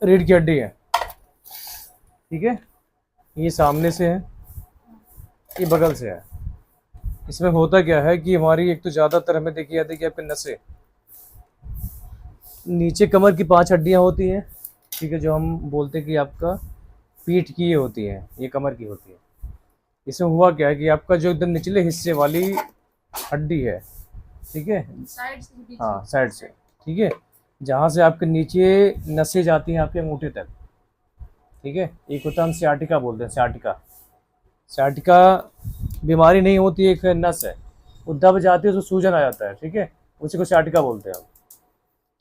रीढ़ की हड्डी है, ठीक है। ये सामने से है, ये बगल से है। इसमें होता क्या है कि हमारी एक तो ज़्यादातर हमें देखी जाती है कि आपके नसें नीचे कमर की 5 हड्डियां होती हैं, ठीक है, जो हम बोलते हैं कि आपका पीठ की ये होती है, ये कमर की होती है। इसमें हुआ क्या है कि आपका जो एकदम निचले हिस्से वाली हड्डी है, ठीक है, साइड से हाँ साइड से, ठीक है, जहाँ से आपके नीचे नसें जाती हैं आपके अंगूठे तक, ठीक है। एक होता है हम सियाटिका बोलते हैं, सियाटिका। सियाटिका बीमारी नहीं होती है, एक नस है, वो दब जाती है, उसमें सूजन आ जाता है, ठीक है, उसी को सियाटिका बोलते हैं हम,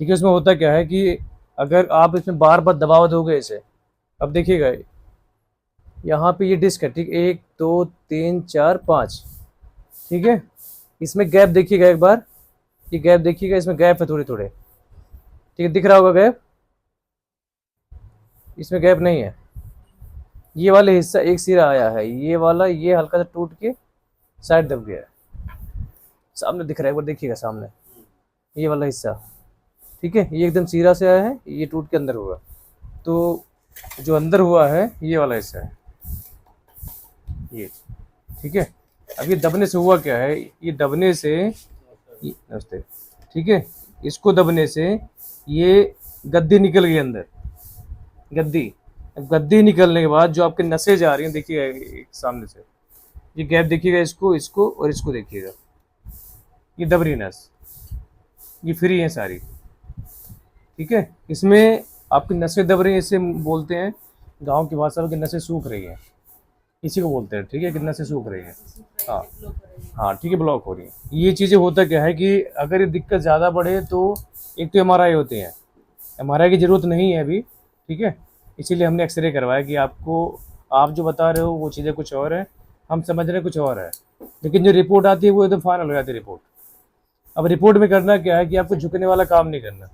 ठीक है। उसमें होता क्या है कि अगर आप इसमें बार बार दबाव दोगे इसे, अब देखिएगा यहाँ पे ये डिस्क है, ठीक, 1 2 3 4 5, ठीक है। इसमें गैप देखिएगा एक बार, ये गैप देखिएगा, इसमें गैप है थोड़े थोड़े, ठीक है, दिख रहा होगा गैप, इसमें गैप नहीं है। ये वाले हिस्सा एक सिरा आया है, ये वाला, ये हल्का सा टूट के साइड दब गया है, सामने दिख रहा है, एक बार देखिएगा सामने, ये वाला हिस्सा, ठीक है, ये एकदम सीरा से आया है, ये टूट के अंदर हुआ, तो जो अंदर हुआ है ये वाला हिस्सा है ये, ठीक है। अब ये दबने से हुआ क्या है, ये दबने से, नमस्ते, ठीक है, इसको दबने से ये गद्दी निकल गई अंदर, गद्दी। अब गद्दी निकलने के बाद जो आपके नसें जा रही हैं, देखिएगा सामने से, ये गैप देखिएगा, इसको इसको और इसको देखिएगा, ये दब रही नस, ये फ्री है सारी, ठीक है। इसमें आपकी नसें दब रही हैं, इसे बोलते हैं गांव की भाषा में कि नसें सूख रही हैं, इसी को बोलते हैं, ठीक है, कि नसें सूख रही हैं, हाँ हाँ, ठीक है, ब्लॉक हो रही है। ये चीज़ें होता क्या है कि अगर ये दिक्कत ज़्यादा बढ़े तो एक तो एमआरआई होती है, एमआरआई की ज़रूरत नहीं है अभी, ठीक है, इसीलिए हमने एक्सरे करवाया कि आपको, आप जो बता रहे हो वो चीज़ें कुछ और है, हम समझ रहे कुछ और है, लेकिन जो रिपोर्ट आती है वो एकदम फाइनल हो जाती है रिपोर्ट। अब रिपोर्ट में करना क्या है कि आपको झुकने वाला काम नहीं करना।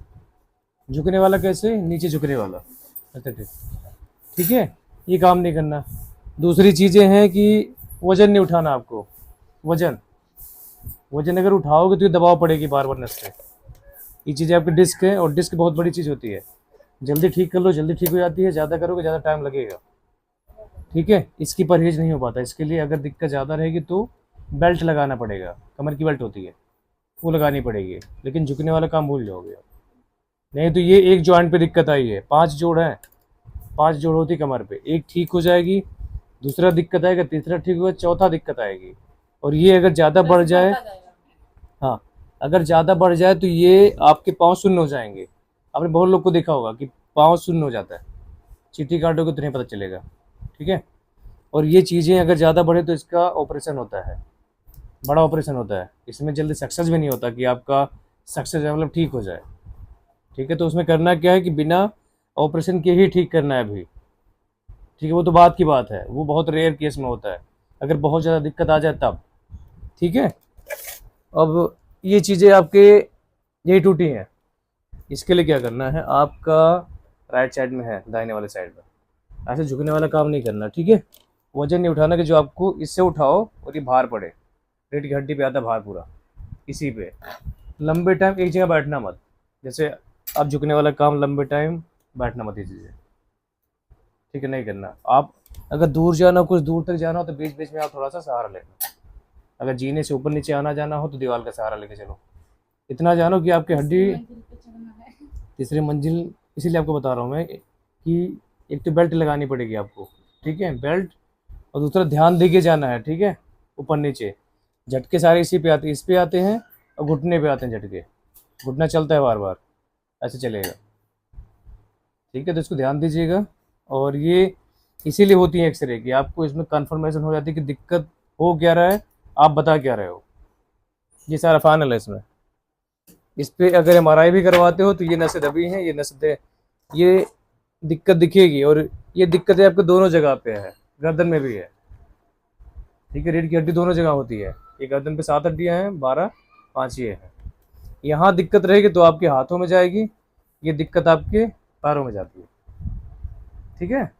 झुकने वाला कैसे, नीचे झुकने वाला, अच्छा ठीक, ठीक है, ये काम नहीं करना। दूसरी चीज़ें हैं कि वज़न नहीं उठाना आपको, वज़न, वज़न अगर उठाओगे तो ये दबाव पड़ेगी बार बार नस पे। ये चीज़ें आपकी डिस्क है, और डिस्क बहुत बड़ी चीज़ होती है, जल्दी ठीक कर लो जल्दी ठीक हो जाती है, ज़्यादा करोगे ज़्यादा टाइम लगेगा, ठीक है। इसकी परहेज नहीं हो पाता, इसके लिए अगर दिक्कत ज़्यादा रहेगी तो बेल्ट लगाना पड़ेगा, कमर की बेल्ट होती है वो लगानी पड़ेगी, लेकिन झुकने वाला काम भूल जाओगे। नहीं तो ये एक जॉइंट पे दिक्कत आई है, 5 जोड़ है, 5 जोड़ होती कमर पे, एक ठीक हो जाएगी, दूसरा दिक्कत आएगा, तीसरा ठीक होगा, चौथा दिक्कत आएगी। और ये अगर ज़्यादा बढ़ जाए, हाँ, अगर ज़्यादा बढ़ जाए तो ये आपके पाँव शून्य हो जाएंगे। आपने बहुत लोग को देखा होगा कि पाँव शून्य हो जाता है, चीटी काटोगे तो नहीं पता चलेगा, ठीक है। और ये चीज़ें अगर ज़्यादा बढ़े तो इसका ऑपरेशन होता है, बड़ा ऑपरेशन होता है, इसमें जल्दी सक्सेस भी नहीं होता कि आपका सक्सेस मतलब ठीक हो जाए, ठीक है। तो उसमें करना क्या है कि बिना ऑपरेशन के ही ठीक करना है अभी, ठीक है, वो तो बात की बात है, वो बहुत रेयर केस में होता है, अगर बहुत ज़्यादा दिक्कत आ जाए तब, ठीक है। अब ये चीज़ें आपके यही टूटी हैं, इसके लिए क्या करना है, आपका राइट साइड में है, दाहिने वाले साइड में, ऐसे झुकने वाला काम नहीं करना, ठीक है। वजन नहीं उठाना कि जो आपको इससे उठाओ और ये भार पड़े, रीढ़ की हड्डी पे आता भार पूरा, इसी पे लंबे टाइम एक जगह बैठना मत, जैसे आप झुकने वाला काम लंबे टाइम बैठना मत, ये चीज़ें, ठीक है, नहीं करना। आप अगर दूर जाना, कुछ दूर तक जाना हो तो बीच बीच में आप थोड़ा सा सहारा लेना, अगर जीने से ऊपर नीचे आना जाना हो तो दीवार का सहारा लेके चलो, इतना जानो कि आपकी हड्डी, तीसरी मंजिल, इसीलिए आपको बता रहा हूँ मैं कि एक तो बेल्ट लगानी पड़ेगी आपको, ठीक है, बेल्ट, और दूसरा ध्यान दे के जाना है, ठीक है, ऊपर नीचे। झटके सारे इसी पे आते हैं, इस पे आते हैं और घुटने पे आते हैं झटके, घुटना चलता है बार बार, ऐसे चलेगा, ठीक है। तो इसको ध्यान दीजिएगा। और ये इसीलिए होती है एक्सरे की, आपको इसमें कन्फर्मेशन हो जाती है कि दिक्कत हो क्या रहा है, आप बता क्या रहे हो, ये सारा फाइनल है इसमें। इस पे अगर एमआरआई भी करवाते हो तो ये नसें दबी हैं, ये नसें, ये दिक्कत दिखेगी, और ये दिक्कतें आपको दोनों जगह पे है, गर्दन में भी है, ठीक है, रीढ़ की हड्डी दोनों जगह होती है, ये गर्दन पे 7 हड्डियाँ हैं, 12, 5 ये है। यहाँ दिक्कत रहेगी तो आपके हाथों में जाएगी, ये दिक्कत आपके पैरों में जाती है, ठीक है।